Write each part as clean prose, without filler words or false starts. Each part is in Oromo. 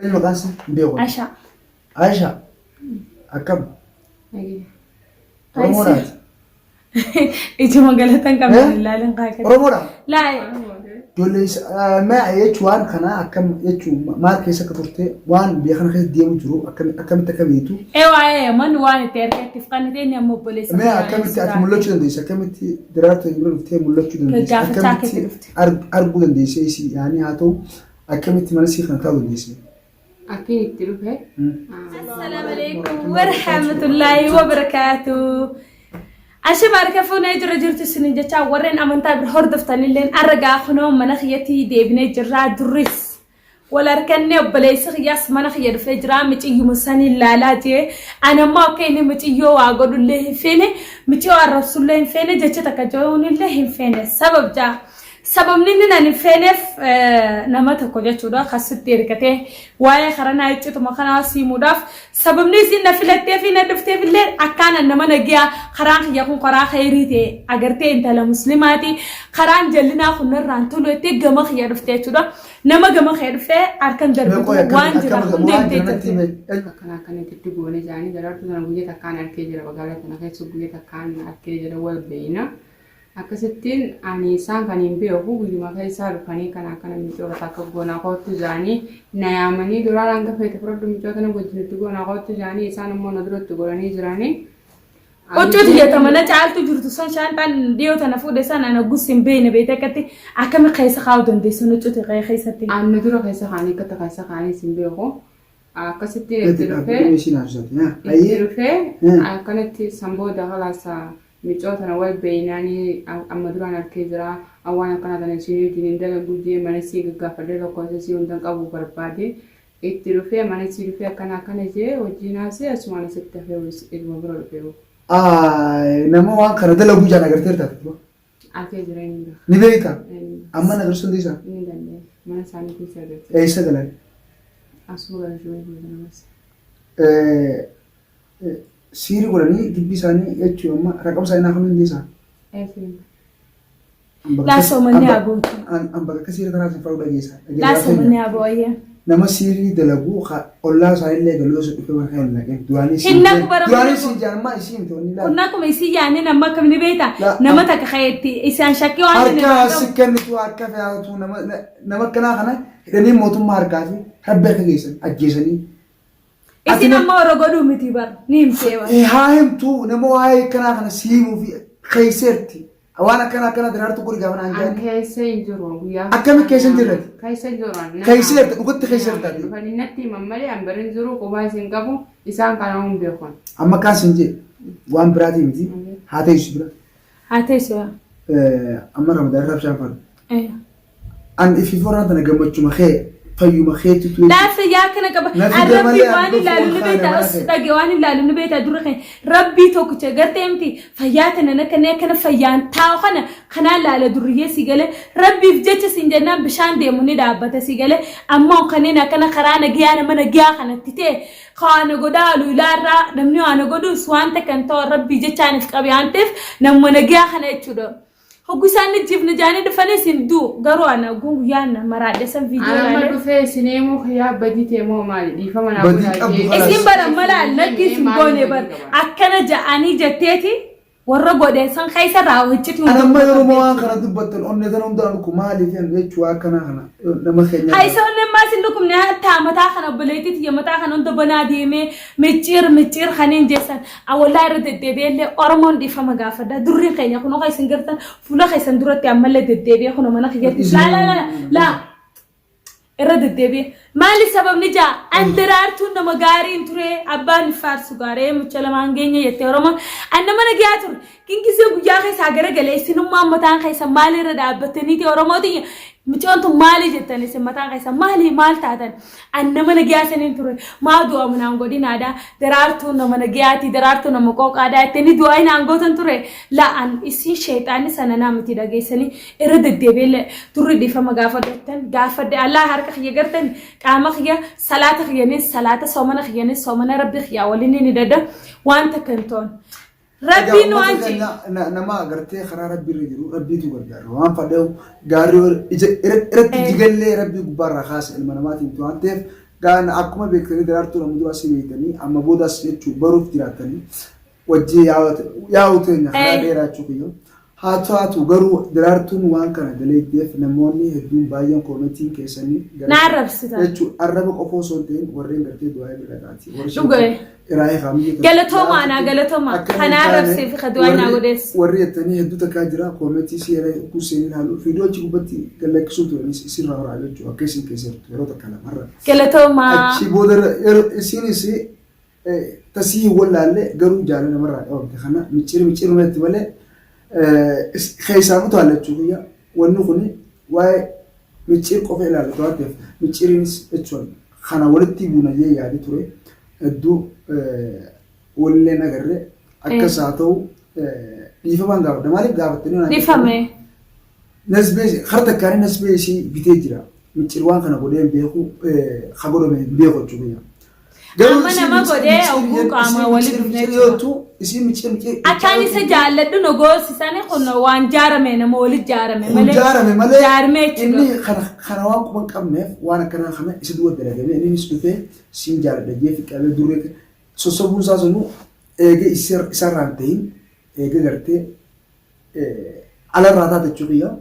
المقاس بيقول عشا عشا أكم طيب رمورات إيش ما قالتن كمان لا لنقاك رمورات لا جوليس ما يجوان خنا أكم يجو ما كيسة كفرتة وان بيخنا خيس ديم جرو أكم تكبيتو ايوه من وان تركت تفقنتين يا مو بوليس ما أكم تأتي ملوش دنديس أكم تي درات يقولون تي ملوش دنديس أكم تي أرجو دنديس إيشي يعني هاتو أكم تي منسي خنا تاو دنديس أكيد تروحه السلام عليكم ورحمة الله وبركاته أشبارك فونا يجرى جرت سنين جتا ورين أمانتا برهورد فتاني لين أرجع خنو مناخيتي ديبني جرى دريس ولا ركني بليس خياس مناخير فجرا متيجي مساني لالاتي أنا ما كيني متيجي وأقول الله فيني متيجي الرسول الله فيني جتا تكجون الله فيني سبب جا سبب نيننا نفنف نمط كوجا شودا خاصة تيركته واي خرنا يجتو مخنا سيموداف سبب نيسين نفلتة في ندفتة في الليل أكان نما نجيا خران يكون قرا خيريته أجرتي أنت لمسلماتي خران جلنا خنر رانتولو تجمع خير فتة شودا نما جمع خير فتة أركان دربو وان جرا خندم تيجي كان تتبعوني جاني درارتو نقولي تكان أركيجرا بقالة نخيل سقولي تكان أركيجرا والبينا akkasittiin ani isaan kan hin beeku guyyuma keessaa dhufanii kana micoota takka goonaa kootu jaanii na yaamanii duraan hanga feete fudhadhu micoota na wajjinitti goonaa kootu jaanii isaan immoo na duratti godhanii jiranii. Hojjetu jetamana caaltu jirtu san shaantaan dhiyoota na fuudhe san ana gusin beene beete akkatti akkami keessa kaa'u dandeessu hojjetu keessatti. Anna dura keessa kaanii akkata keessa kaanii sin beeku. Akkasittiin itti dhufee akkanatti sanbooda halaasaa. micoota na wal beeynaanii amma duraan arkee jira awwaan akkana kana isiniitiin indala gujjee mana sii gaggaafadhee tokkoon sii hundan qabu barbaade itti dhufee mana sii dhufee akkana jee wajjin haasee asumaan asitti hafee ilma bira dhufee. Nama waan kana dalaguu jaan agartee taate. Arkee jira inni dha. Ni beekta? Amma na garsuun dhiisaa? Ni danda'e. Mana isaanii keessa agartee. Eessa galan? Asuma gara shubee fuulduramas. Siiri godhanii gibbii isaanii jechuun amma raqaba isaanii naaf hin dhiisaa? Laasoomanni haguutu. Bakka akka siiri kanaaf hin fa'uu dhageessaa. Laasoomanni haguuyye. Nama siirii dalaguu ollaa isaaniillee galoo isa dhufee waan hin naqeen duraanii siin jaarmaa isiin ta'anii laata. Qonnaa kuma isii yaannee nama akkam ni beekta nama takka kayeetti isaan shakkii waan hin harkaa si kennitu harka fe'atu nama akkanaa kana hidhanii mootummaa harkaa fi rabbi akka geessan ajjeesanii. Isin amma warra godhuu miti bara ni himtee bara. Haa himtuu nama waa'ee akkanaa kana siimuu fi keeyseerti. Waan akkana daraartu guri gaafa naan jaani. Keessa hin jiru guyyaa. Akkami keessa hin jirrati? Keessa hin jiru. Keeyseerti dhugatti keeyseerti. Dhufanii natti mammalee hambariin jiru qubaa isin qabu isaan kana hun beekon. Amma kaas hin jee waan biraatii miti haa teessu bira. Haa teessu. Amma ramadaan rabshaan falu. An ifi fooraan tana gammachuma kee. فيوم خيتي لا فياك أنا كب ربي واني لا لنبيتا أصدق واني لا لنبيتا درخين ربي توكتش قرت أمتي فياتنا نكنا فيان تاو خنا لا لدريه سيجله ربي فجت سنجنا بشان ديموني دابته سيجله أما خنينا كنا خرانا جيانا من جيا خنا تتى خانا قدالو لا را نمنيو أنا قدو سوان تكنتو ربي جتاني في قبيانتف نمنا جيا خنا يشودو Hoggusaani jifni jaanii dhufanii siin duu garuu ana gungu yaanna maraadhe san viidiyoo laalee. Amma dhufee sineemuu yaa baditee moo maali dhiifama naa godhaa isin bara mala lakki isin goone bara akkana ja'anii jetteeti warra godhe san keessa raawwachitu. Anamma yeroo waan kana dubbattan onne tan hundaan ku maaliif yan jechuu akkana kana nama keenya. Haysa onne maasin dhukum ne hatta mataa kana buleetii ya mataa kana hunda banaa deemee micciir khaniin jeessan awwalaa irra deddeebi'ellee Oromoon dhiifama gaafadha durri keenya kun oka isin gartan fuula keessan duratti ammallee deddeebi'ee kun mana kiyyatti la irra deddeebi'ee maali sababni jaa andiraartuun nama gaariin ture abbaan faarsu gaaree mucha lamaan geenya jettee Oromoon annama nagaa ture kinkisee guyyaa keessaa garagalee isinummaa mataan keessa maali irra dhaabbataniiti Oromooti micoontu maali jettanii isin mataan keessa maal taatan annama nagaa saniin ture maa du'a munaan godhinaadha daraartuun nama nagaati daraartuun nama qooqaadha jettanii du'a inaan gootan ture la'an isin sheexaanni sana naamiti dhageessanii irra deddeebi'ee turri dhiifama gaafadhe Allah harka kiyya gartan qaama kiyya salaata kiyyanis salaata soomana kiyyanis soomana rabbi kiyya waliin ni dada wanta kantoon. Rabbi nu anji. Nama agartee karaa rabbi irra jiru rabbiitu gargaaru waan fadhau gaarii irratti jigallee rabbi gubbaarraa kaasa ilma namaatiin waan ta'eef قال أكما بيكتني درارتو لمدو أسيبيتني أما بودا سيتشو بروف ديراتني وجه ياوتني خلا ديراتشو كيو هاتو غرو درارتون وان كان دليت ديف نموني هدون بايون كوميتين كيسني نعرف ستا يتشو أربع قفوسونتين ورين غرتي دواي بلاتي دوغي إراي خامي قالتهم أنا خنعرف سيف خدواي ناقودس وريتني هدو تكاجرا كوميتي سيري كوسينين هالو فيديو تشو بتي قالك سوتو يصير راعي جو كيسين كيسير يروح كلام مرة قالتهم أشي بودر سيني سي تسيه ولا لا قرو جالنا مرة أو تخنا متشير مت ولا خيسامو تعالى تشوفيا ونخوني واي متشير قفل على تواتف متشيرينس اتشون خنا ولدتي بونجي يعني ترى الدو ولا نجرة أكساتو يفهمون قابل دمالي قابل تنين نفهمه نسبة خرطة كاري نسبة شيء بتجرا متشير وان خنا قولين بيخو خبروا من بيخو تشوفيا أما ما قدي أو كوك أما ولد يوتو اسم متشير أكاني سجالة دو نقول ساني خلنا وان جارمه نمولد جارمه ملء جارمه إني خنا وان كمان كمف وانا كنا خنا يسدوا الدرجة إني نسبته سين جارة دجيه في كابل دورك سوسبون سازنو إيجي يصير رانتين إيجي قرتي على الرادات الشقية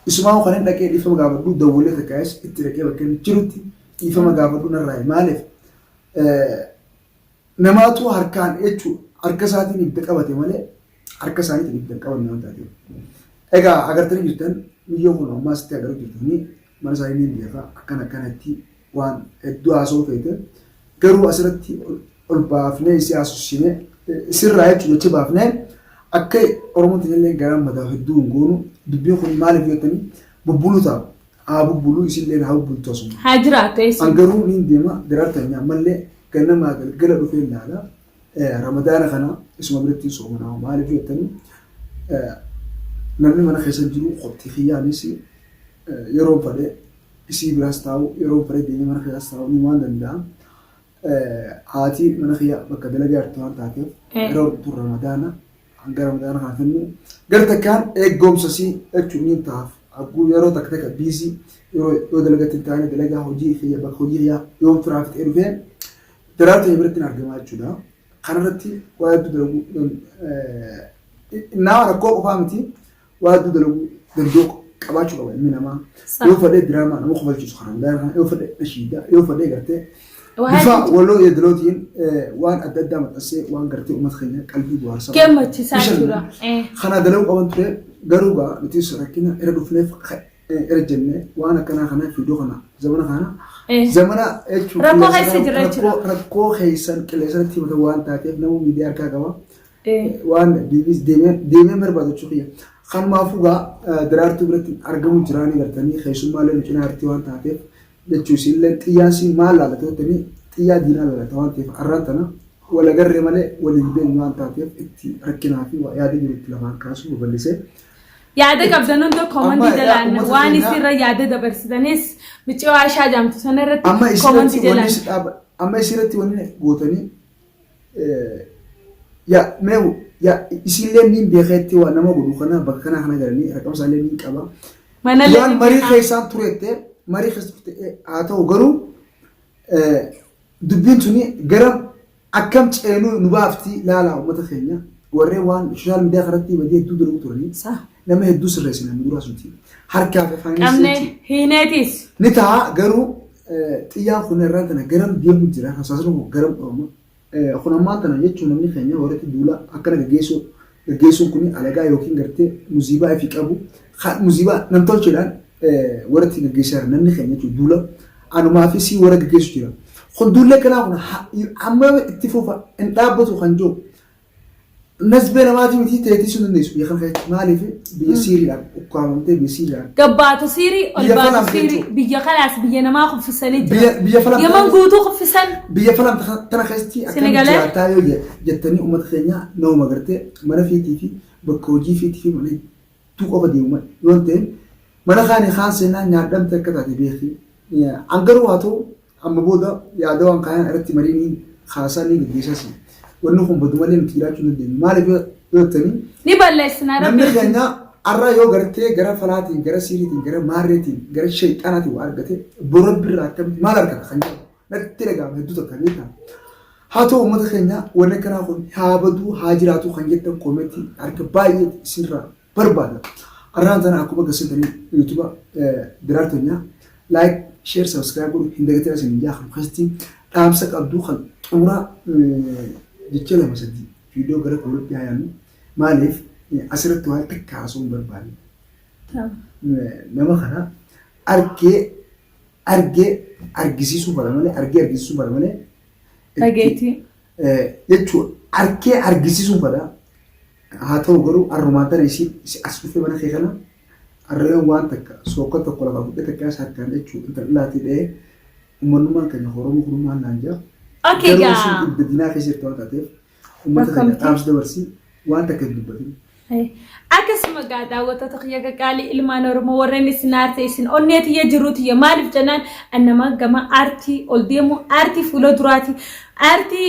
اسمعوا خلينا لكن يفهم قابل دولة كاس التركية بكن جرتي يفهم قابل نراي مالف نماتو هركان إيشو هركساتي نبدأ كبتي ماله هركساتي نبدأ كبتي نون تاتي إيجا أقدر تري جدا ميوهنا ما استي أقدر جداني ما نسايني بيها أكان هتي وان الدعاء سوفيته كرو أسرتي البافنة يسياسوسينه سر رايت شو تبافنة أكيد أرمون تجلي كلام مده هدوم قولو دبيو خن مالك يتني ببلوتا أبو بلو يصير لين هاو بلوتاسون حجرات إيش أنقرو نين ديما درارتني عمله كنا ما قال رفيق هذا رمضان خنا اسمه بريتي صومنا مالك يتني نبني من خيسان جلو خبتي خياني سي يروم فده يسي براستاو يروم فده ديني من خياستاو نيمان دندا هاتي من خيا بكدلا جارتوان تاكيف يروم تور رمضان أنقر رمضان خافني قرت كان قوم سسي تشونين تاف أقول يرو تكتك بيزي يرو دلقة التاني دلقة هوجي خيا بخوجي يوم ترافت إرفين درات يبرتنا أرجمات جدا قررتي واحد دلقو النار كوك فهمتي واحد دلقو دلدوق كباشو قوي من ما يوفد دراما أنا مخبل جزء خرام دارها يوفد نشيدة يوفد قرتي دفاع ولو يدلوتين وان أددا متأسي وان قرتي ومدخلنا قلبي بوارسا كم تساعدوا خنا دلوق أبنتري قروبا نتيس ركنا إردو فنيف إرجلنا وانا كنا خنا في دوخنا زمنا خنا زمنا ركو خيسان كليسان تيم دوان تاكيف نمو ميديار كاكوا وان ديبيس ديمي مربادو شوخيا خان ما فوقا درارتو برتي أرجمو جراني قرتني خيسون مالي نجنا هرتيوان تاكيف لتشوسي لتياسي مال على توتني تيا دينا على توان تيف أرانتنا ولا جرّ ماله ولا يبين نوان تاكيف إتي ركنا في ويادي جريت لمان كاسو وبلسه يادك أبدانون دو كومنتي دلان واني سير يادة دبرسدانيس بتشوا عشاء جامت سنرت كومنتي دلان أما يصيرتي وني قوتني يا ماو يا يصير مين بيخيتي وانا ما قولو خنا بكنا خنا جرني رقم سالي مين كابا يان مريخ خيسان توريته مريخ عطوا قرو دبين توني قرب أكم تأنو نبافتي لا ومتخيلنا وريوان شغال مدى خرطي بدي تدرو تورني صح لما يدوس الرئيسنا مدرو سنتي حركة في فانيس أمني هيناتيس نتاع قرو تيام خنا رانتنا قرم ديال مجرا حساسنا قرم خنا ما تنا يجوا نمني خينا وريت دولا أكنا جيسو كوني على جا يوكين قرتي مصيبة في كابو مصيبة نمطل شلون وريت الجيسار نمني خينا يجوا دولا أنا ما في سي وريت جيسو شلون خندول لك أنا عم اتفوفا انتابتو خنجو نسبة ما تيجي تيجي الناس بيخلق مالي في بيصير لك وقامته بيصير لك قبّات سيري البات سيري بيخلص بينا ما خف السنة يمن قوتو خف السنة بيفلم تناخستي أكمل تايو جتني أمد خينيا نو مغرته مرا في تيفي بكوجي في تيفي مني توك أبدي يوم يومتين مرا خاني خان سنة نعدم تكتاتي بيخي أنقروا هاتو أما بودا يادوان كائن أردت مريني خاصاني للجيساسي ونحن بدمالين كيراتون الدين مالك يوتني نبلسنا ربي نمرنا أرى يو غرتي غرا فلاتين غرا سيريتين غرا ماريتين غرا شيطاناتي وارغتي بربر راكب مالك خنجو natti dhagahama hedduu takka beektaa. Haa ta'u uummata keenya wanni akkanaa kun haa baduu haa jiraatu kan jettan koomeetii harka baay'ee isinirraa barbaada. Arraan sana akkuma agarsiisanii yuutuuba biraartonya laayik sheer sabskiraayib godhu hin dagatina isin ijaa kan keessatti dhaamsa qabduu kan xumuraa jecha lama sadii viidiyoo gara koolatti haa yaannu maaliif asirratti waan takka haasoo hin barbaanne. Nama kana argisiisuu bara malee argisiisuu bara malee Dhageetii. Jechuun argisiisuu bara haa ta'u garuu arrumaan tana ishii as dhufee mana kee kana arreen waan takka sookka tokko lafa guddaa takka as harkaan jechuun inta dhilaatii dha'ee uummanummaan keenya Oromoo kunummaan naan jaa. Okay gaa. Garuu isin dinaa keessatti waan taateef uummata keenya dhaamsa dabarsii waan takka hin dubbatin. Akkasuma gaa daawwattoota kiyya qaqqaalii ilmaan Oromoo warreen isin aartee isin onneetiyya jiruutiyya maaliif jennaan annama gama aartii ol deemu aartii fuula duraati. Aartii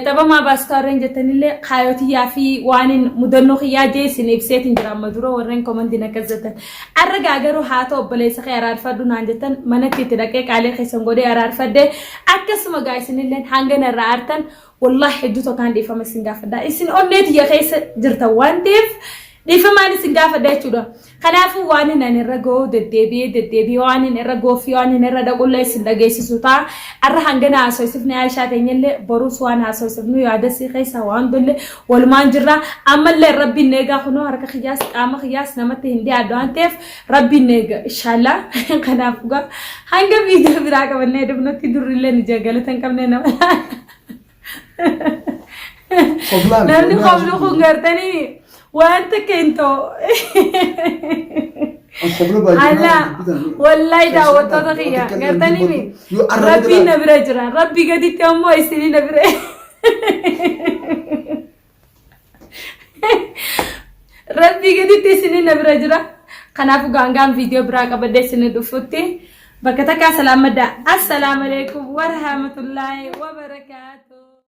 taphamaa baaskaarreen jettanillee kaayotiyyaa fi waan mudannoo kiyyaa jeesin ibseetiin jira amma dura warreen komandiin akkasatan. Arra gaa garuu haa ta'u obboleessa kee araarfadhu naan jettan manatti itti dhaqee qaalee keessan godhee araarfadde akkasuma gaa isinillee hanga narraa aartan wallahi hedduu tokkaan dhiifama isin gaafadha. Isin onneetiyya keessa jirtan waan ta'eef dhiifamaan isin gaafadha jechuudha. Kanaafuu waan inni irra ga'u deddeebi'ee waan inni irra goofi waan inni irra dhaqulla isin dhageessisu ta'a. Arra hangana haasofsifne Aishaa teenyallee boruus waan haasofsifnu yaada si keessa waan dolle walumaan jirra. Ammallee rabbiin eegaa kunoo harka kiyyaas qaama kiyyaas namatti hin dhiyaadhu waan ta'eef rabbiin eega inshallah. Kanaafuu gaa hanga viidiyoo biraa qabannee dhufnutti durillee ni jagalatan qabnee nama. Namni qoflu kun gartanii wanta kento Allah wallahi daawwattoota kiyya gartanii mi rabbii na bira jira rabbii gaditti ammoo isinii na bira rabbii gaditti isinii na bira jira. Kanaafuu gaangaan viidiyoo biraa qabadde isinii dhufutti bakka takkaa salaamadda. Assalaamu alaikum wa rahmatullahi wa barakaatuh.